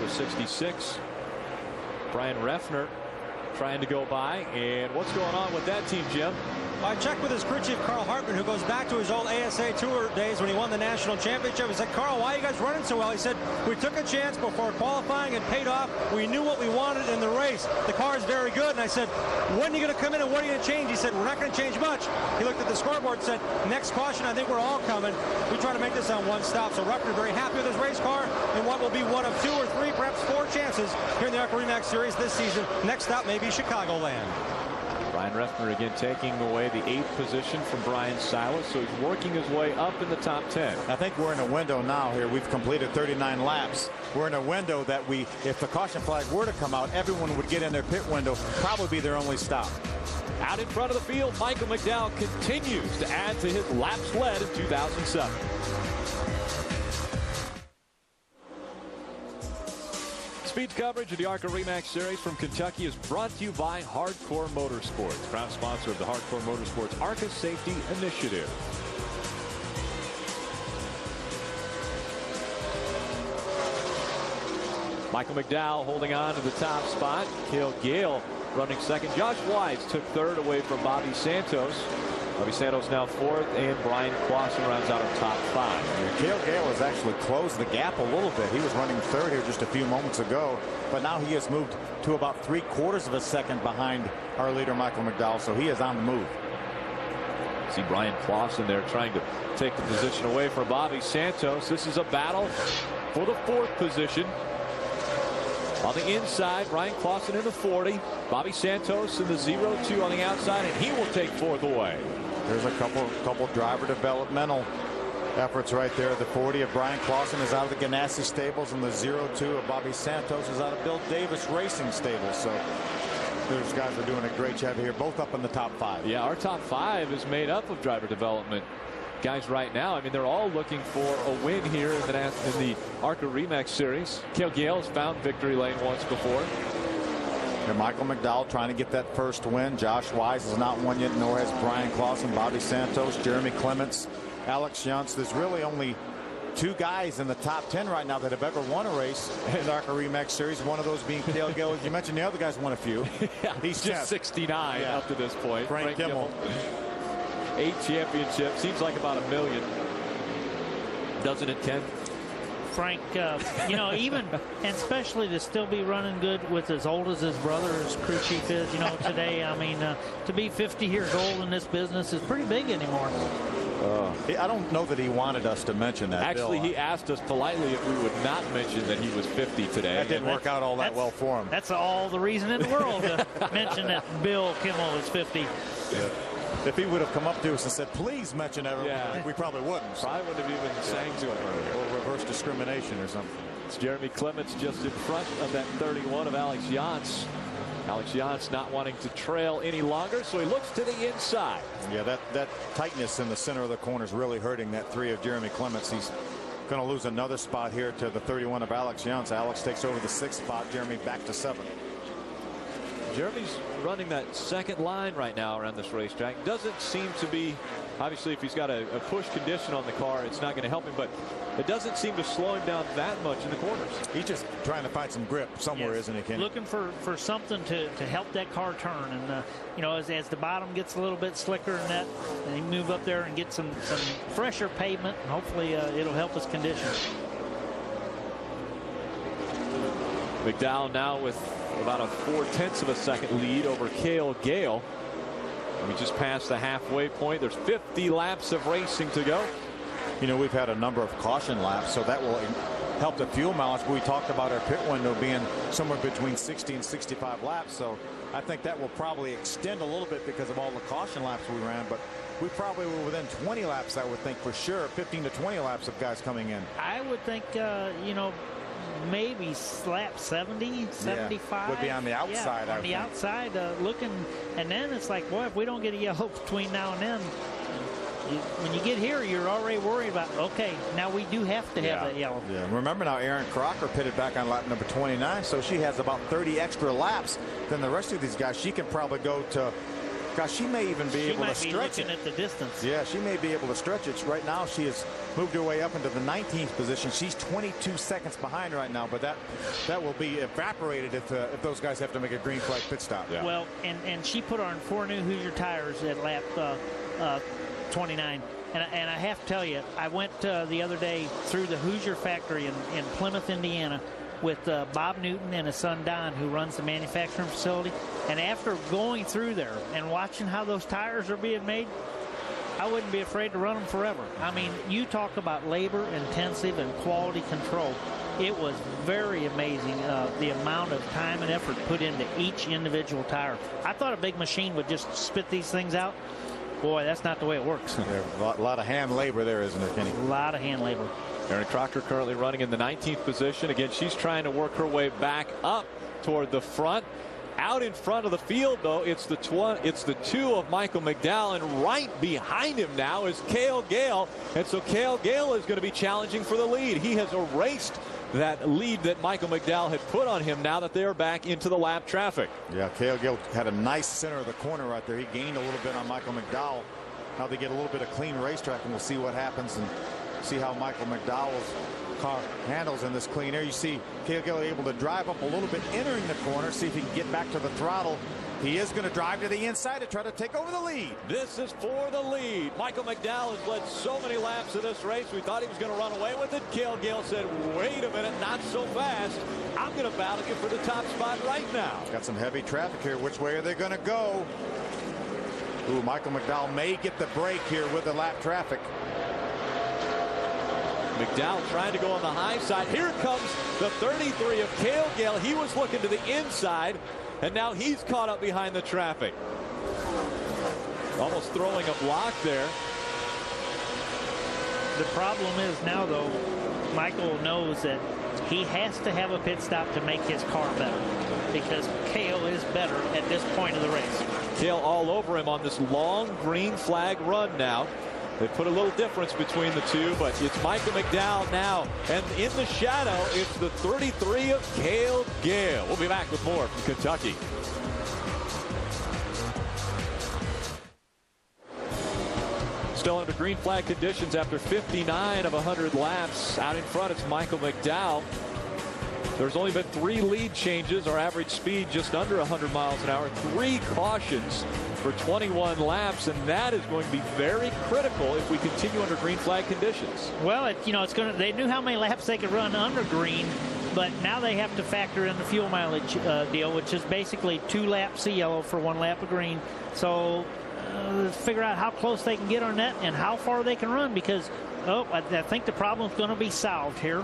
to 66. Brian Reffner trying to go by. And what's going on with that team, Jim? I checked with his crew chief, Carl Hartman, who goes back to his old ASA Tour days when he won the national championship. He said, Carl, why are you guys running so well? He said, we took a chance before qualifying and paid off. We knew what we wanted in the race. The car is very good. And I said, when are you going to come in and what are you going to change? He said, we're not going to change much. He looked at the scoreboard and said, next caution, I think we're all coming. We try to make this on one stop. So Reffner very happy with his race car and what will be one of 2 or 3, perhaps 4 chances here in the ARCA RE Series this season. Next stop, maybe Chicagoland. Brian Reffner again taking away the 8th position from Brian Silas, so he's working his way up in the top 10. I think we're in a window now here. We've completed 39 laps. We're in a window that if the caution flag were to come out, everyone would get in their pit window, probably be their only stop. Out in front of the field, Michael McDowell continues to add to his laps led in 2007. Speed coverage of the ARCA RE Series from Kentucky is brought to you by Hardcore Motorsports, proud sponsor of the Hardcore Motorsports ARCA Safety Initiative. Michael McDowell holding on to the top spot. Cale Gale running second. Josh Wise took third away from Bobby Santos. Bobby Santos now 4th, and Brian Clausen rounds out our top 5. Cale Gale has actually closed the gap a little bit. He was running 3rd here just a few moments ago, but now he has moved to about 3/4 of a second behind our leader, Michael McDowell, so he is on the move. See Brian Clausen there trying to take the position away from Bobby Santos. This is a battle for the 4th position. On the inside, Brian Clausen in the 40. Bobby Santos in the 0-2 on the outside, and he will take 4th away. There's a couple driver developmental efforts right there. The 40 of Brian Clausen is out of the Ganassi stables, and the 0-2 of Bobby Santos is out of Bill Davis Racing stables. So those guys are doing a great job here, both up in the top 5. Yeah, our top 5 is made up of driver development guys right now. I mean, they're all looking for a win here in the ARCA RE Series. Cale Gale has found victory lane once before. And Michael McDowell trying to get that first win. Josh Wise has not won yet, nor has Brian Clausen, Bobby Santos, Jeremy Clements, Alex Yunts. There's really only 2 guys in the top 10 right now that have ever won a race in the ARCA RE Series. One of those being Cale Gale. As you mentioned, the other guys won a few. Yeah, he's just 69 up to this point. Frank Kimmel. 8 championships. Seems like about $1 million. Doesn't it, Ken? Frank, you know, even and especially to still be running good with as old as his brother, as crew chief is, you know, today. I mean, to be 50 years old in this business is pretty big anymore. I don't know that he wanted us to mention that. Actually, Bill. he asked us politely if we would not mention that he was 50 today. That didn't work out all that well for him. That's all the reason in the world to mention that Bill Kimmel is 50. Yeah. If he would have come up to us and said, please mention everyone, we probably wouldn't. Probably wouldn't have even sang to him earlier. Or reverse discrimination or something. It's Jeremy Clements just in front of that 31 of Alex Yunts. Alex Yunts not wanting to trail any longer, so he looks to the inside. Yeah, that tightness in the center of the corner is really hurting that 3 of Jeremy Clements. He's going to lose another spot here to the 31 of Alex Yunts. Alex takes over the 6th spot. Jeremy back to 7th. Jeremy's running that second line right now around this racetrack. Doesn't seem to be, obviously, if he's got a push condition on the car, it's not going to help him, but it doesn't seem to slow him down that much in the corners. He's just trying to find some grip somewhere, isn't he, Ken? Looking for something to help that car turn. And, you know, as the bottom gets a little bit slicker and that, and he move up there and get some fresher pavement, and hopefully it'll help his condition. McDowell now with about a 4/10 of a second lead over Cale Gale. We just passed the halfway point. There's 50 laps of racing to go. You know, we've had a number of caution laps, so that will help the fuel mileage. We talked about our pit window being somewhere between 60 and 65 laps, so I think that will probably extend a little bit because of all the caution laps we ran, but we probably were within 20 laps, I would think, for sure. 15 to 20 laps of guys coming in. I would think, you know, maybe lap 70, 75. Would be on the outside. On the outside, looking, and then it's like, boy, if we don't get a yellow between now and then, when you get here, you're already worried about, okay, now we do have to have that yellow. Yeah, remember now, Aaron Crocker pitted back on lap number 29, so she has about 30 extra laps than the rest of these guys. She can probably go to Scott, she may even be able to stretch it. At the distance. Yeah, she may be able to stretch it. Right now, she has moved her way up into the 19th position. She's 22 seconds behind right now, but that will be evaporated if those guys have to make a green flag pit stop. Yeah. Well, and she put on 4 new Hoosier tires at lap 29. And I have to tell you, I went the other day through the Hoosier factory in Plymouth, Indiana, with Bob Newton and his son Don, who runs the manufacturing facility. And after going through there and watching how those tires are being made, I wouldn't be afraid to run them forever. I mean, you talk about labor intensive and quality control. It was very amazing the amount of time and effort put into each individual tire. I thought a big machine would just spit these things out. Boy, that's not the way it works. There's a lot of hand labor there, isn't there, Kenny? A lot of hand labor. Erin Crocker currently running in the 19th position. Again, she's trying to work her way back up toward the front. Out in front of the field, though, it's the 2 of Michael McDowell, and right behind him now is Cale Gale. And so Cale Gale is going to be challenging for the lead. He has erased that lead that Michael McDowell had put on him now that they are back into the lap traffic. Yeah, Cale Gale had a nice center of the corner right there. He gained a little bit on Michael McDowell. Now they get a little bit of clean racetrack, and we'll see what happens and see how Michael McDowell's car handles in this clean air. You see Cale Gale able to drive up a little bit entering the corner, see if he can get back to the throttle. He is going to drive to the inside to try to take over the lead. This is for the lead. Michael McDowell has led so many laps of this race. We thought he was going to run away with it. Cale Gale said, wait a minute, not so fast. I'm going to battle you for the top spot right now. Got some heavy traffic here. Which way are they going to go? Ooh, Michael McDowell may get the break here with the lap traffic. McDowell trying to go on the high side. Here comes the 33 of Cale Gale. He was looking to the inside, and now he's caught up behind the traffic. Almost throwing a block there. The problem is now, though, Michael knows that he has to have a pit stop to make his car better, because Cale is better at this point of the race. Cale all over him on this long green flag run now. They put a little difference between the two, but it's Michael McDowell now. And in the shadow, it's the 33 of Cale Gale. We'll be back with more from Kentucky. Still under green flag conditions after 59 of 100 laps. Out in front, it's Michael McDowell. There's only been 3 lead changes. Our average speed just under 100 miles an hour. 3 cautions for 21 laps, and that is going to be very critical if we continue under green flag conditions. Well, it's going to. They knew how many laps they could run under green, but now they have to factor in the fuel mileage deal, which is basically 2 laps of yellow for 1 lap of green. So figure out how close they can get on that and how far they can run, because I think the problem's going to be solved here.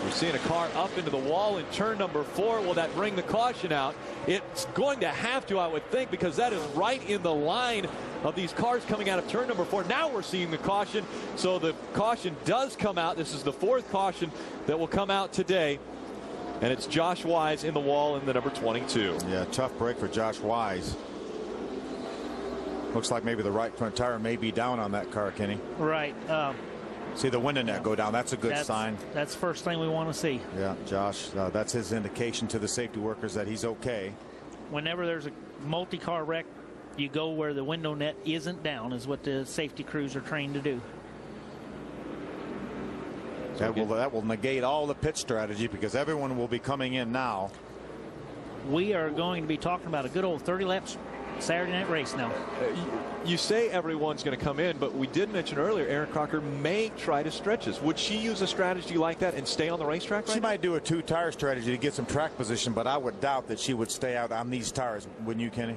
We're seeing a car up into the wall in turn number 4. Will that bring the caution out? It's going to have to, I would think, because that is right in the line of these cars coming out of turn number 4. Now we're seeing the caution. So the caution does come out. This is the 4th caution that will come out today. And it's Josh Wise in the wall in the number 22. Yeah, tough break for Josh Wise. Looks like maybe the right front tire may be down on that car, Kenny. Right. See the window net go down. That's a good sign. That's the first thing we want to see. Yeah, Josh, that's his indication to the safety workers that he's okay. Whenever there's a multi-car wreck, you go where the window net isn't down, is what the safety crews are trained to do. That will negate all the pit strategy, because everyone will be coming in now. We are going to be talking about a good old 30 laps Saturday night race now. You say everyone's going to come in, but we did mention earlier Erin Crocker may try to stretch this. Would she use a strategy like that and stay on the racetrack? She might do a 2-tire strategy to get some track position, but I would doubt that she would stay out on these tires. Wouldn't you, Kenny?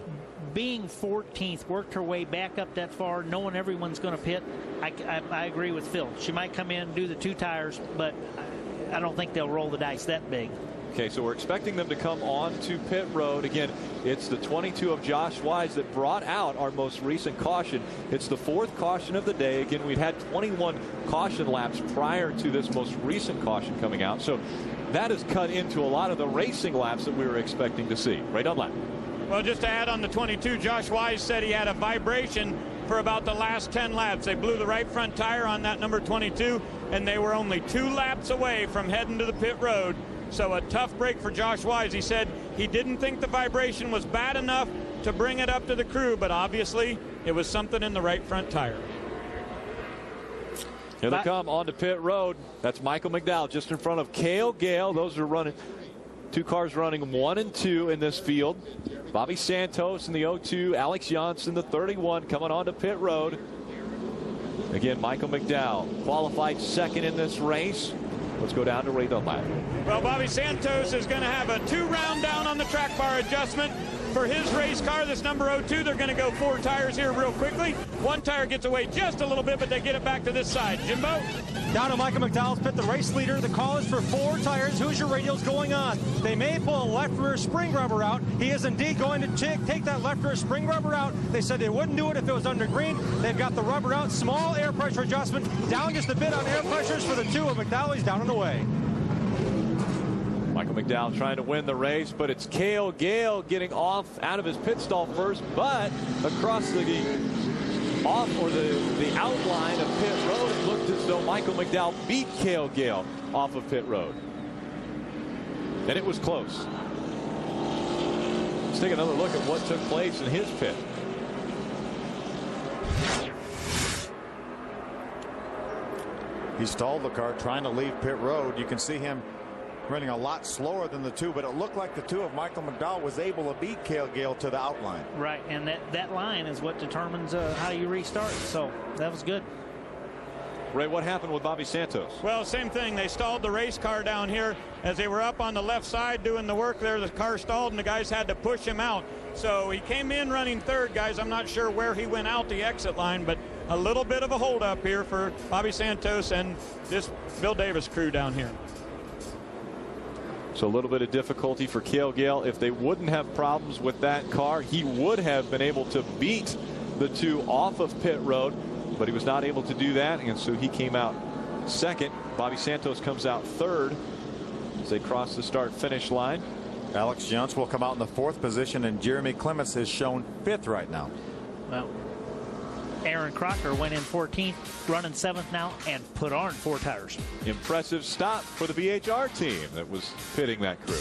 Being 14th, worked her way back up that far, knowing everyone's going to pit, I agree with Phil. She might come in, do the 2 tires, but I don't think they'll roll the dice that big. Okay, so we're expecting them to come on to pit road. Again, it's the 22 of Josh Wise that brought out our most recent caution. It's the 4th caution of the day. Again, we'd had 21 caution laps prior to this most recent caution coming out. So that has cut into a lot of the racing laps that we were expecting to see. Right on lap. Well, just to add on the 22, Josh Wise said he had a vibration for about the last 10 laps. They blew the right front tire on that number 22, and they were only 2 laps away from heading to the pit road. So a tough break for Josh Wise. He said he didn't think the vibration was bad enough to bring it up to the crew, but obviously it was something in the right front tire. Here they come onto pit road. That's Michael McDowell just in front of Cale Gale. Those are running, two cars running 1 and 2 in this field. Bobby Santos in the 02, Alex Janssen the 31 coming onto pit road. Again, Michael McDowell qualified second in this race. Let's go down to radar lap. Well, Bobby Santos is going to have a 2-round down on the track bar adjustment for his race car. This number 02, they're going to go 4 tires here real quickly. One tire gets away just a little bit, but they get it back to this side. Jimbo? Down to Michael McDowell's pit, the race leader. The call is for 4 tires. Hoosier Radio's going on. They may pull a left rear spring rubber out. He is indeed going to take that left rear spring rubber out. They said they wouldn't do it if it was under green. They've got the rubber out. Small air pressure adjustment. Down just a bit on air pressures for the 2 of McDowell. He's down and away. Michael McDowell trying to win the race, but it's Cale Gale getting off out of his pit stall first, but across the outline of pit road, it looked as though Michael McDowell beat Cale Gale off of pit road. And it was close. Let's take another look at what took place in his pit. He stalled the car trying to leave pit road. You can see him running a lot slower than the 2, but it looked like the 2 of Michael McDowell was able to beat Cale Gale to the outline. Right, and that line is what determines how you restart. So that was good. Ray, what happened with Bobby Santos? Well, same thing. They stalled the race car down here as they were up on the left side doing the work there. The car stalled and the guys had to push him out. So he came in running third, guys. I'm not sure where he went out the exit line, but a little bit of a hold up here for Bobby Santos and this Bill Davis crew down here. So a little bit of difficulty for Cale Gale. If they wouldn't have problems with that car, he would have been able to beat the 2 off of pit road, but he was not able to do that, and so he came out second. Bobby Santos comes out third as they cross the start-finish line. Alex Janssen will come out in the 4th position, and Jeremy Clements is shown 5th right now. Well, Aaron Crocker went in 14th, running 7th now, and put on 4 tires. Impressive stop for the BHR team that was pitting that crew.